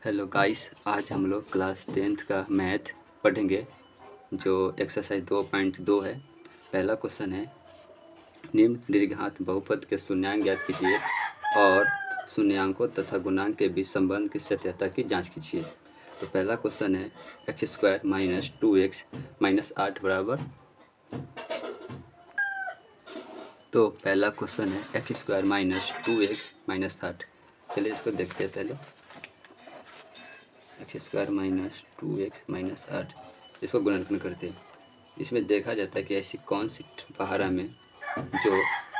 Hello guys, आज हम लोग क्लास 10th का मैथ पढ़ेंगे जो एक्सरसाइज 2.2 है। पहला क्वेश्चन है, निम्न दीर्घांत बहुपद के शून्यांक ज्ञात कीजिए और शून्यांकों तथा गुणांक के बीच संबंध की सत्यता की जांच कीजिए। तो पहला क्वेश्चन है x² माइनस 2x माइनस 8 बराबर। तो पहला क्वेश्चन है x² माइनस 2x माइनस 8। चलिए इसको देखते हैं। पहले x² माइनस 2x माइनस 8, इसको गुणनखंड करते हैं। इसमें देखा जाता है कि ऐसी कौन सी पहाड़ा में जो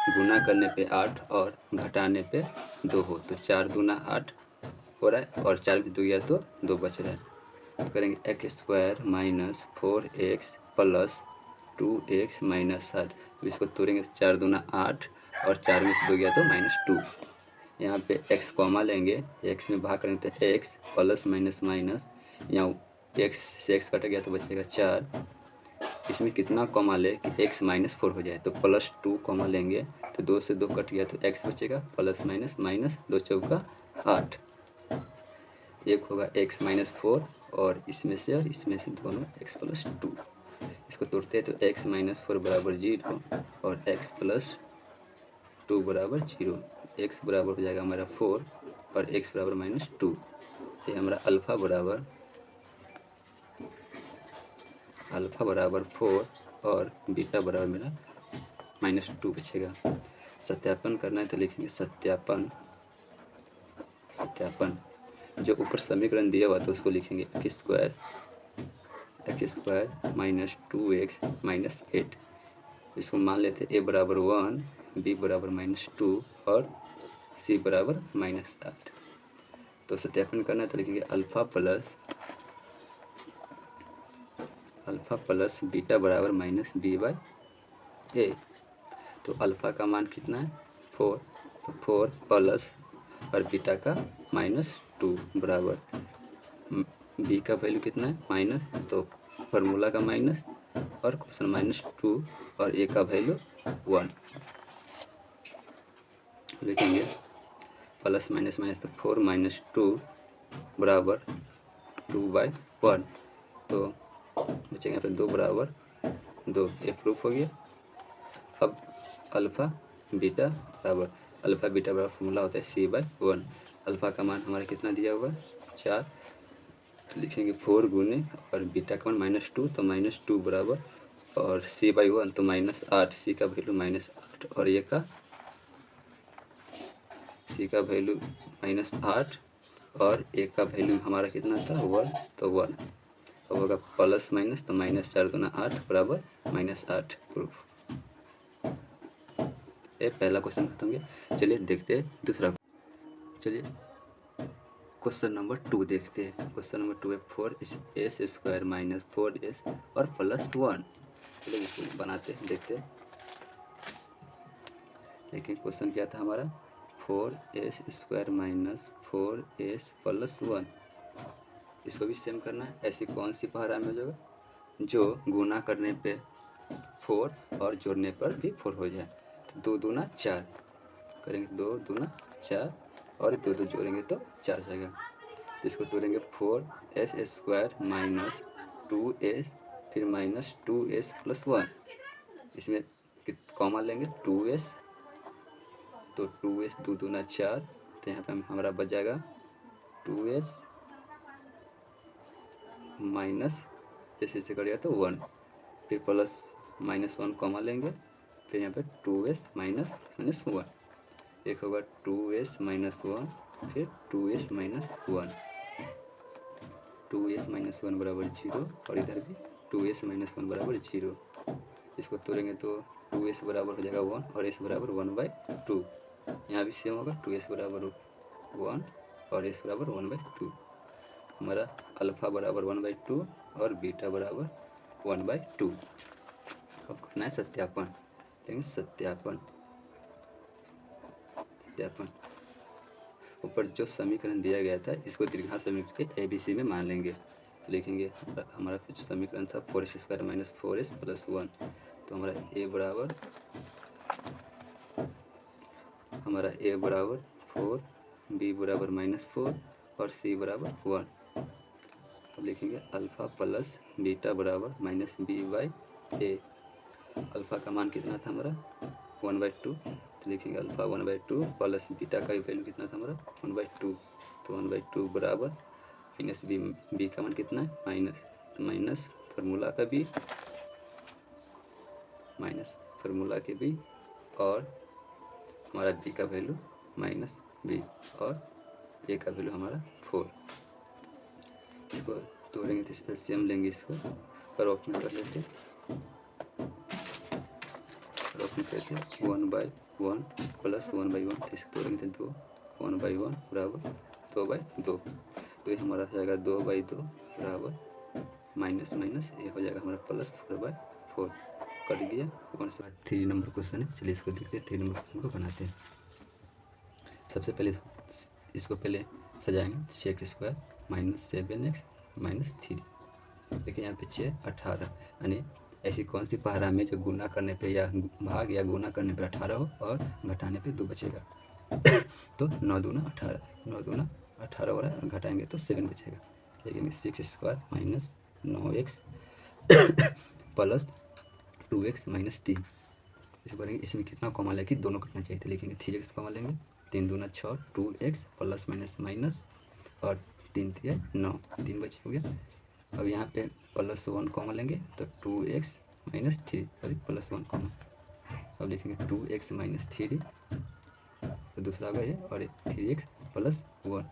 गुना करने पे 8 और घटाने पे 2 हो। तो 4 दूना 8 हो रहा है और 4 भी 2 गया तो 2 बच रहा है। तो करेंगे x² minus 4x plus 2x minus 8। तो इसको तोड़ेंगे, 4 दूना 8 और 4 में से 2 गया तो -2। यहाँ पे x कॉमा लेंगे, x में भाग करेंगे तो x प्लस माइनस माइनस, यहाँ x से x कट गया तो बचेगा 4। इसमें कितना कॉमा ले कि x माइनस 4 हो जाए, तो +2 कॉमा लेंगे तो 2 से 2 कट गया तो x बचेगा प्लस माइनस माइनस 2 चौका 8। एक होगा x माइनस 4 और इसमें से दोनों x प्लस 2। इसको तोड़ते हैं तो x माइनस 4 बराबर 0 और x प्लस 2 बराबर 0। x बराबर हो जाएगा हमारा 4 और x बराबर -2। ये हमारा अल्फ़ा बराबर 4 और बीटा बराबर मेरा -2 बचेगा। सत्यापन करना है तो लिखेंगे सत्यापन। जो ऊपर समीकरण दिया हुआ तो उसको लिखेंगे x² माइनस 2x माइनस 8। इसको मान लेते a बराबर 1, b बराबर -2 और c बराबर -8। तो सत्यापन करना है तो लिखेंगे अल्फ़ा प्लस बीटा बराबर -b/a। तो अल्फ़ा का मान कितना है 4, तो 4 प्लस और बीटा का -2 बराबर बी का वैल्यू कितना है माइनस, तो फार्मूला का माइनस और क्वेश्चन -2 और ए का वैल्यू 1 लिखेंगे। प्लस माइनस माइनस तो 4 - 2 बराबर 2/1। तो बचेगा यहाँ पे 2 बराबर 2। ये प्रूफ हो गया। अब अल्फ़ा बीटा बराबर फॉर्मूला होता है c/1। अल्फ़ा का मान हमारा कितना दिया हुआ है 4, तो लिखेंगे 4 गुने और बीटा का मान -2 तो -2 बराबर और c/1 तो -8। c का वैल्यू -8 और ये का c का वैल्यू -8 और ए का वैल्यू हमारा कितना था 1, तो 1। अब होगा प्लस माइनस तो -4 दूना 8 बराबर -8 प्रूफ। ये पहला क्वेश्चन खत्म गया। चलिए देखते हैं दूसरा। चलिए क्वेश्चन नंबर 2 देखते हैं। क्वेश्चन नंबर 2 है 4s² माइनस 4s और +1। चलिए इसको बनाते हैं, देखते हैं। देखिए क्वेश्चन क्या था हमारा 4s² माइनस 4s प्लस 1। इसको भी सेम करना है। ऐसी कौन सी पहाड़ा में होगा जो गुना करने पे 4 और जोड़ने पर भी 4 हो जाए। तो 2 दूना 4 करेंगे, 2 दूना 4 और 2 जोड़ेंगे तो 4 हो जाएगा। तो इसको तोड़ेंगे 4s² माइनस 2s फिर -2s प्लस 1। इसमें कॉमन लेंगे 2s, तो 2s 2 दूना 4, तो यहाँ पे हमारा बच जाएगा 2s माइनस जैसे कट गया तो 1, फिर प्लस -1 कॉमा लेंगे, फिर यहाँ पे 2s माइनस 1। एक होगा 2s माइनस 1 फिर 2s माइनस 1, 2s माइनस 1 बराबर 0 और इधर भी 2s माइनस 1 बराबर 0। इसको तोड़ेंगे तो 2s बराबर हो जाएगा 1 और s बराबर 1/2। यहाँ भी सेम होगा 2s बराबर 1 और s बराबर 1/2। हमारा अल्फ़ा बराबर 1/2 और बीटा बराबर 1/2। अब करना है सत्यापन। लेकिन सत्यापन ऊपर जो समीकरण दिया गया था इसको दीर्घांत समीकरण के ABC में मान लेंगे। लिखेंगे हमारा कुछ समीकरण था 4s² माइनस 4s प्लस 1। तो हमारा a बराबर 4, b बराबर -4 और सी बराबर 1। अब लिखेंगे अल्फ़ा प्लस बीटा बराबर minus B by A. Alpha का मान कितना था हमारा 1/2, तो लिखेंगे अल्फ़ा 1/2 प्लस बीटा का वैल्यू कितना था हमारा 1/2, तो 1/2 बराबर माइनस बी। बी का मान कितना है माइनस, तो माइनस फार्मूला का बी, माइनस फार्मूला के बी, और हमारा बी का वैल्यू माइनस बी, और ए का वैल्यू हमारा 4। इसको तोड़ेंगे तो एलसीएम लेंगे इसको और ऑप्शन कर लेते हैं। और ऑप्शन करते हैं 1/1 प्लस 1/1, इसको तोड़ेंगे तो 2, 1/1 बराबर 2/2, तो ये हमारा हो जाएगा 2/2 बराबर माइनस माइनस ये हो जाएगा हमारा प्लस 4/4, कट गया 1 से। 3 नंबर क्वेश्चन है, चलिए इसको देखते हैं। 3 नंबर क्वेश्चन को बनाते हैं। सबसे पहले इसको पहले सजाएंगे। 6x² minus 7x minus 3। देखिए यहाँ पे 6 18, यानी ऐसी कौन सी पहाड़ा में जो गुना करने पे या भाग या गुना करने पे 18 हो और घटाने पे 2 बचेगा। तो 9 दूना 18, 9 दूना 18 हो रहा है, घटाएंगे तो 7 बचेगा। लिखेंगे 6² minus 9x plus 2x minus 3। इसको करेंगे, इसमें कितना कॉमा लेंगे कि दोनों कटना चाहिए, तो लिखेंगे 3x कॉमा लेंगे, 3 दूना 6, 2x प्लस माइनस माइनस और 3 3 9, 3 बच हो गया। अब यहाँ पे प्लस 1 कॉमा लेंगे तो 2x माइनस 3 और प्लस 1 कॉमा। अब लिखेंगे 2x माइनस 3, तो दूसरा होगा ये, और 3x प्लस 1,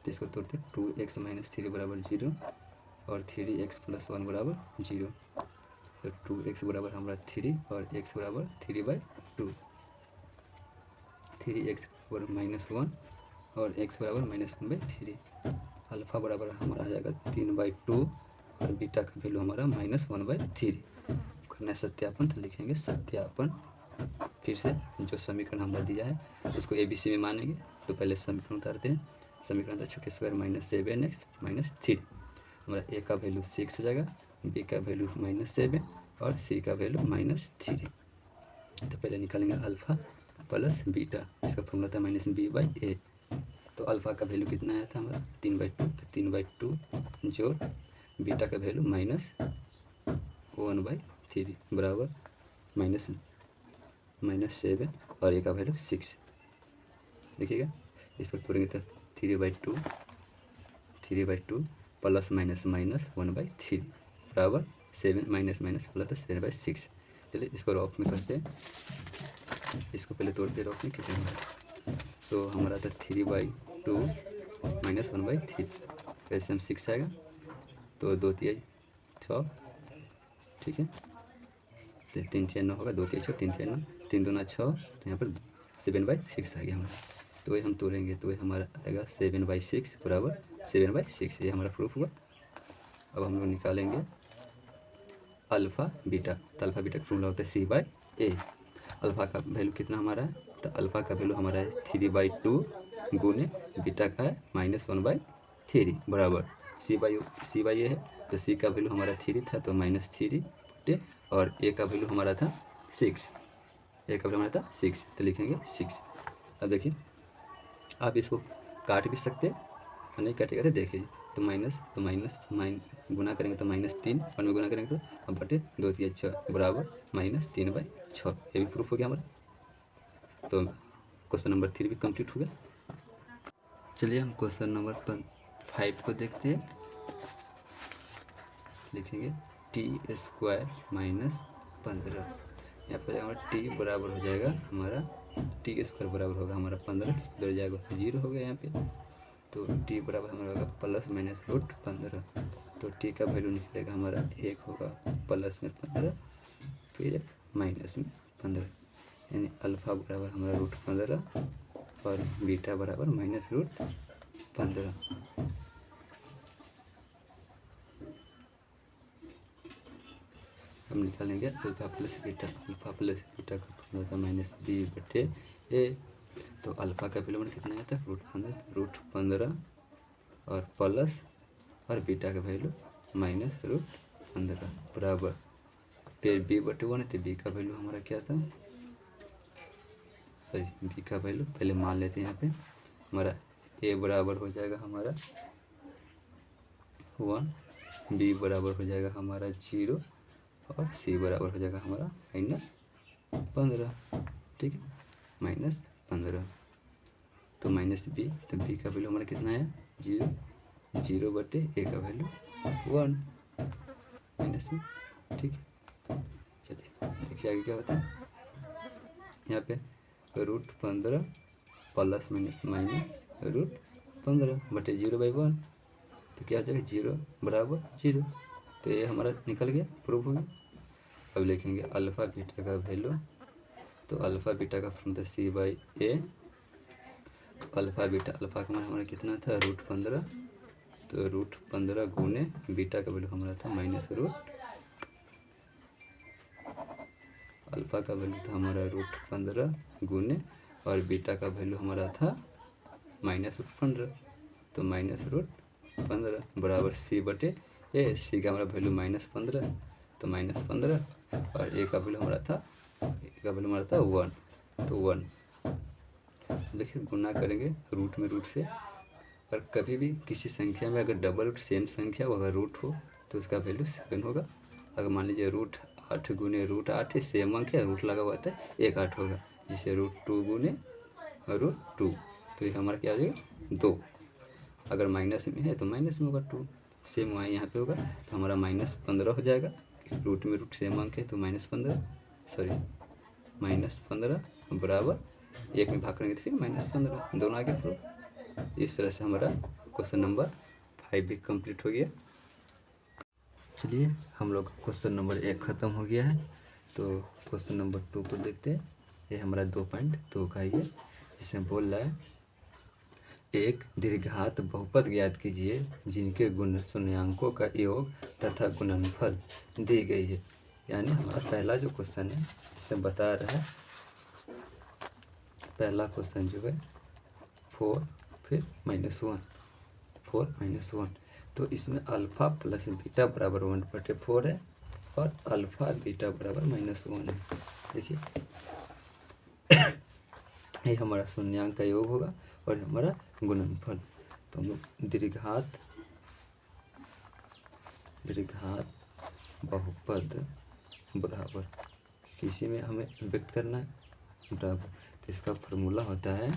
तो इसको तोड़ते 2x माइनस 3 बराबर 0 और 3x प्लस 1 बराबर 0, तो 2x बराबर हमारा 3 और x बराबर 3/2, 3x बराबर -1 और x बराबर -1/3। अल्फ़ा बराबर हमारा आ जाएगा 3/2 और बीटा का वैल्यू हमारा -1/3। करना है सत्यापन, तो लिखेंगे सत्यापन। फिर से जो समीकरण हमारा दिया है उसको ABC में मानेंगे, तो पहले समीकरण उतारते हैं। समीकरण था x² माइनस 7x माइनस 3। हमारा ए का वैल्यू 6 हो जाएगा, बी का वैल्यू -7 और सी का वैल्यू -3। तो पहले निकालेंगे अल्फ़ा प्लस बीटा, इसका फॉर्मूला था -b/a। तो अल्फ़ा का वैल्यू कितना आया था हमारा 3/2, तो 3/2 जोड़ बीटा का वैल्यू -1/3 बराबर -7 और ए का वैल्यू 6। देखिएगा, इसको तोड़ेंगे तो 3/2 प्लस माइनस माइनस 1/3 बराबर 7 माइनस माइनस प्लस 7/6। चलिए इसको रॉफ में करते हैं। इसको पहले तोड़ते रॉफ में कितने हमारा, तो हमारा था 3/2 माइनस 1/3, ऐसे हम 6 आएगा, तो 2 3 6, ठीक है, तो 3 3 9 होगा, 2 3 6, 3 3 9, 3 2 6, तो यहाँ पर 7/6 आ गया हमारा। तो ये हम तोड़ेंगे तो ये हमारा आएगा 7/6 बराबर 7/6, ये हमारा प्रूफ हुआ। अब हम लोग निकालेंगे अल्फ़ा बीटा, तो अल्फ़ा बीटा का फॉर्मूला होता है C/A। अल्फ़ा का वैल्यू कितना हमारा है, तो अल्फ़ा का वैल्यू हमारा है 3/2 गुने बीटा का है -1/3 बराबर C/A है, तो C का वैल्यू हमारा 3 था तो -3 बटे, और A का वैल्यू हमारा था 6, A का वैल्यू हमारा था 6, तो लिखेंगे 6। अब देखिए आप इसको काट भी सकते और नहीं काटेगा तो देखिए, तो माइनस गुना करेंगे तो -3 और में गुना करेंगे तो अब बटे 2 3 6 बराबर -3/6। ये भी प्रूफ हो गया हमारा। तो क्वेश्चन नंबर 3 भी कंप्लीट हो गया। चलिए हम क्वेश्चन नंबर 5 को देखते हैं। लिखेंगे t² माइनस 15, यहाँ पर हमारा t बराबर हो जाएगा हमारा t² बराबर होगा हमारा 15, इधर जाएगा तो 0 हो गया यहाँ पे, तो t बराबर हमारा होगा प्लस माइनस √15, तो t का वैल्यू निकलेगा हमारा 1 होगा प्लस में 15 फिर एक माइनस में 15, यानी अल्फ़ा बराबर हमारा √15 और बीटा बराबर -√15। हम निकालेंगे अल्फ़ा प्लस बीटा का फॉर्मूला था -b/a। तो अल्फ़ा का वैल्यू कितना आता है √15 और प्लस और बीटा का वैल्यू -√15 बराबर फिर b/1 है, तो b का वैल्यू हमारा क्या था, सॉरी b का वैल्यू पहले मान लेते हैं यहाँ पे हमारा ए बराबर हो जाएगा हमारा 1, बी बराबर हो जाएगा हमारा 0 और सी बराबर हो जाएगा हमारा -15। ठीक है, -15। तो -b, तो b का वैल्यू हमारा कितना है 0, 0/a का वैल्यू 1 -b। ठीक है, चलिए देखिए आगे क्या होता है। यहाँ पे √15 प्लस माइनस √15/0/1, तो क्या हो जाएगा 0 बराबर 0। तो ये हमारा निकल गया, प्रूफ हो गया। अब लिखेंगे अल्फ़ा बीटा का वैल्यू, तो अल्फ़ा बीटा का formula C/A। Alpha beta, alpha का मान हमारा कितना था √15, तो √15 गुने बीटा का वैल्यू हमारा था अल्फ़ा का वैल्यू था हमारा √15 गुने, और बीटा का वैल्यू हमारा था -15, तो -√15 बराबर C/A। सी का हमारा वैल्यू -15, तो -15, और ए का वैल्यू हमारा था 1, तो 1। देखिए गुना करेंगे रूट में रूट से, और कभी भी किसी संख्या में अगर डबल रूट सेम संख्या हो, अगर रूट हो तो उसका वैल्यू 7 होगा। अगर मान लीजिए √8 गुने √8 है, सेम अंक है, रूट लगा हुआ था 1/8 होगा, जिसे √2 गुने √2, तो ये हमारा क्या हो जाएगा 2। अगर माइनस में है तो माइनस में होगा 2, सेम वहाँ यहाँ पे होगा, तो हमारा -15 हो जाएगा। रूट में रूट सेम अंक है तो -15 बराबर 1 में भाग करेंगे तो फिर -15, दोनों आगे प्रूफ। इस तरह से हमारा क्वेश्चन नंबर 5 भी कंप्लीट हो गया। चलिए हम लोग क्वेश्चन नंबर 1 ख़त्म हो गया है, तो क्वेश्चन नंबर 2 को देखते हैं। ये हमारा 2.2 का ही है, जिसमें बोल रहा है एक दीर्घात बहुपद ज्ञात कीजिए जिनके गुण शून्यांकों का योग तथा गुणनफल दी गई है। यानी हमारा पहला जो क्वेश्चन है इसमें बता रहा है, पहला क्वेश्चन जो है 4 फिर -1, 4 -1, तो इसमें अल्फ़ा प्लस बीटा बराबर 1/4 है, और अल्फ़ा बीटा बराबर -1 है। देखिए ये हमारा शून्यांक का योग होगा और हमारा गुणनफल। तो हम लोग दीर्घात बहुपद बराबर किसी में हमें व्यक्त करना है बराबर, तो इसका फॉर्मूला होता है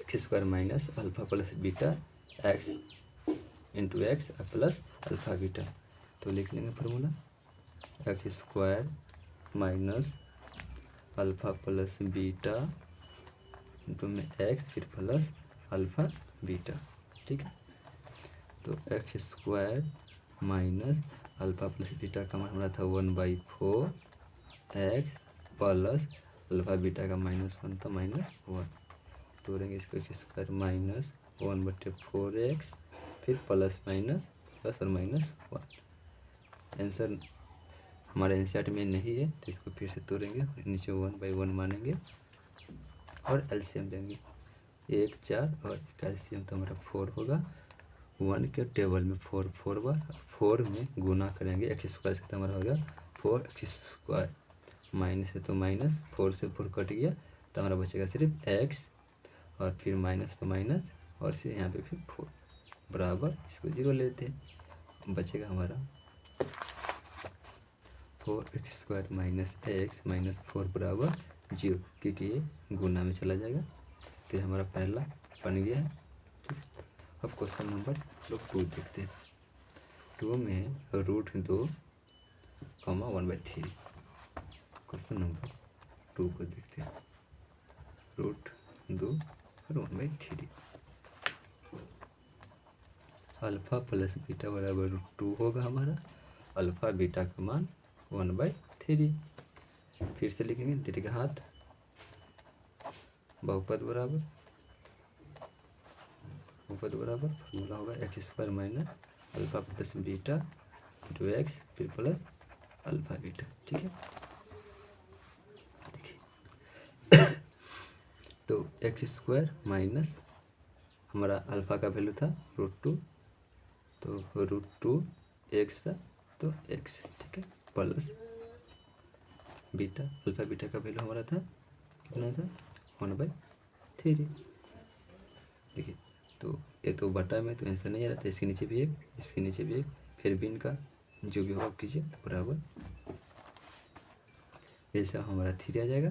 x² minus alpha plus beta x into x plus alpha beta. तो लिख लेंगे formula x² minus alpha plus beta into में x फिर प्लस अल्फ़ा बीटा। ठीक है, तो x² minus alpha plus beta का हमारा था 1/4 x प्लस अल्फ़ा बीटा का -1 था -1, तोड़ेंगे इसको x² माइनस 1/4 x फिर प्लस माइनस प्लस और -1। आंसर हमारे एनसीईआरटी में नहीं है, तो इसको फिर से तोड़ेंगे, नीचे 1/1 मानेंगे और एलसीएम लेंगे, 1 4 और एलसीएम तो हमारा 4 होगा। 1 के टेबल में 4 बार, 4 में गुना करेंगे x² से, तो हमारा होगा 4x², माइनस है तो माइनस, 4 से 4 कट गया तो हमारा बचेगा सिर्फ x, और फिर माइनस तो माइनस, और फिर यहाँ पे फिर 4 बराबर, इसको 0 लेते हैं, बचेगा हमारा 4x² माइनस x माइनस 4 बराबर 0, क्योंकि ये गुना में चला जाएगा। तो ये हमारा पहला बन गया है। अब क्वेश्चन नंबर 2 देखते हैं। 2 में √2, 1/3। क्वेश्चन नंबर 2 को देखते हैं, √2 और 1/3। अल्फ़ा प्लस बीटा बराबर √2 होगा हमारा, अल्फ़ा बीटा का मान 1/3। फिर से लिखेंगे दीर्घात बहुपद बराबर फॉर्मूला होगा x² minus alpha plus beta into x फिर प्लस अल्फ़ा बीटा। ठीक है, देखिए तो x² माइनस हमारा अल्फ़ा का वैल्यू था √2, तो √2 x था तो x, ठीक है, प्लस बीटा, अल्फ़ा बीटा का वैल्यू हमारा था कितना था 1/3, देखिए, तो ये तो बटा में तो आंसर नहीं आ रहा था, इसके नीचे भी एक, इसके नीचे भी एक, फिर भी इनका जो भी होगा कीजिए बराबर। जैसे हमारा 3 आ जाएगा,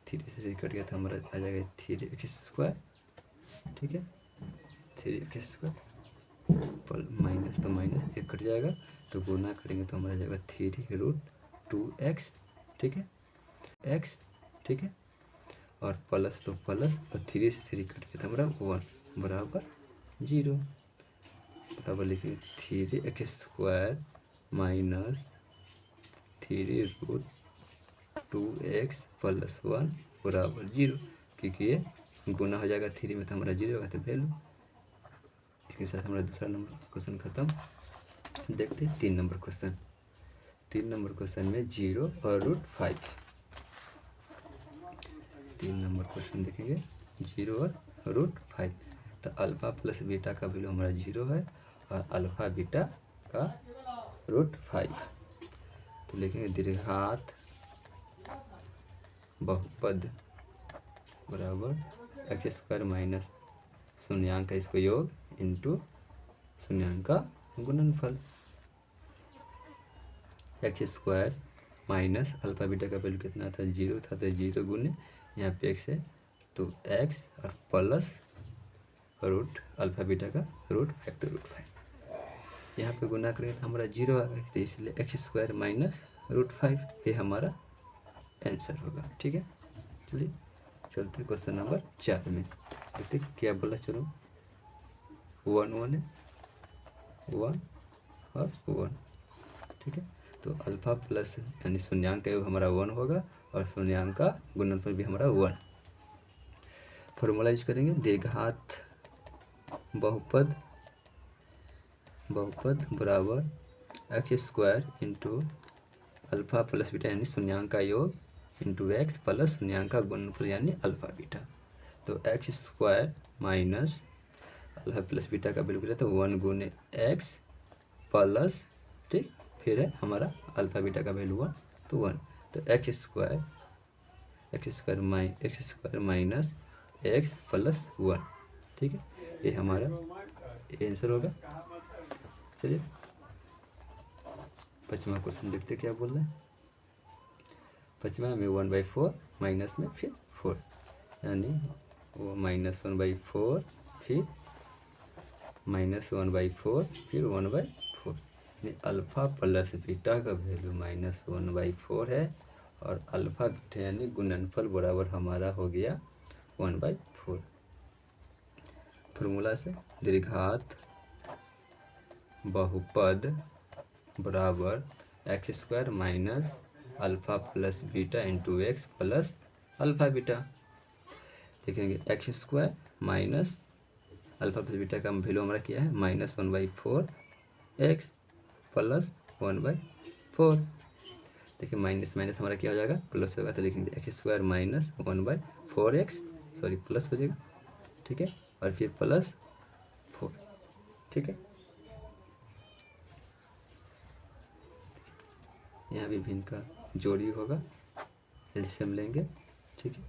3 से कट गया तो हमारा आ जाएगा 3x², ठीक है, 3x² पर माइनस तो माइनस एक कट जाएगा, तो गुना करेंगे तो हमारा जाएगा 3√2x, ठीक है, x, ठीक है, और प्लस तो प्लस, और 3 से 3 कट गया तो हमारा 1 बराबर 0, बराबर लिखेंगे 3x² माइनस 3√2x प्लस 1 बराबर 0, क्योंकि ये गुना हो जाएगा 3 में तो हमारा 0 होगा तो वैल्यू। इसके साथ हमारा दूसरा नंबर क्वेश्चन खत्म। देखते हैं 3 नंबर क्वेश्चन। 3 नंबर क्वेश्चन में 0 और √5। 3 नंबर क्वेश्चन देखेंगे 0 और √5। तो अल्फ़ा प्लस बीटा का वैल्यू हमारा 0 है और अल्फ़ा बीटा का √5। तो लिखेंगे दीर्घात बहुपद बराबर x² माइनस शून्यांक का इसको योग इंटू शून्यांक का गुणनफल। x² माइनस अल्फ़ा बीटा का वैल्यू कितना था, 0 था, तो 0 गुने यहाँ पे x है तो x और प्लस रूट अल्फ़ा बीटा का √5 तो √5। यहाँ पे गुना करेंगे तो हमारा 0 आ गया, तो इसलिए x² माइनस √5 ये हमारा आंसर होगा, ठीक है। चलिए चलते क्वेश्चन नंबर 4 में, देखते क्या बोला। चलो 1 1 है, 1 और 1, ठीक है। तो अल्फ़ा प्लस यानी शून्यांक का योग हमारा 1 होगा और शून्यांक का गुणनफल भी हमारा 1। फॉर्मूला यूज करेंगे दीर्घात बहुपद बराबर x² into alpha plus beta यानी शून्यांक का योग इंटू x प्लस शून्यांक का गुणनफल यानी अल्फ़ा बीटा। तो x² minus alpha plus beta का वैल्यू कितना, तो 1 गुने x प्लस, ठीक, फिर है हमारा अल्फ़ा बीटा का वैल्यू 1 तो 1, तो x² माइनस x प्लस 1, ठीक है, ये हमारा आंसर होगा। चलिए 5वां क्वेश्चन देखते क्या बोल रहे हैं। 5वां में 1/4 माइनस में फिर 4, यानी वो -1/4 फिर -1/4 फिर 1/4, यानी अल्फ़ा प्लस बीटा का वैल्यू -1/4 है और अल्फ़ा बीटा यानी गुणनफल बराबर हमारा हो गया 1/4। फार्मूला से दीर्घात बहुपद बराबर x² minus alpha plus beta into x plus alpha beta. देखेंगे x² minus alpha plus beta का वैल्यू हमारा क्या है, -1/4 x प्लस 1/4। देखिए माइनस माइनस हमारा क्या हो जाएगा, प्लस होगा, तो लिखेंगे x² minus 1/4x, sorry plus हो जाएगा, ठीक है, और फिर प्लस 4, ठीक है। यहाँ भी भिन्न का जोड़ी होगा, एलसीएम लेंगे, ठीक है।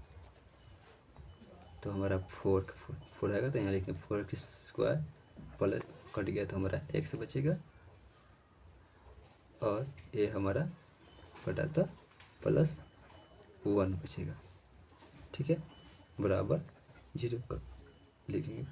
तो हमारा 4 आएगा, तो यहाँ लिखेंगे 4x² प्लस कट गया तो हमारा x बचेगा और ये हमारा बटा तो प्लस 1 बचेगा, ठीक है, बराबर 0 लिखेंगे।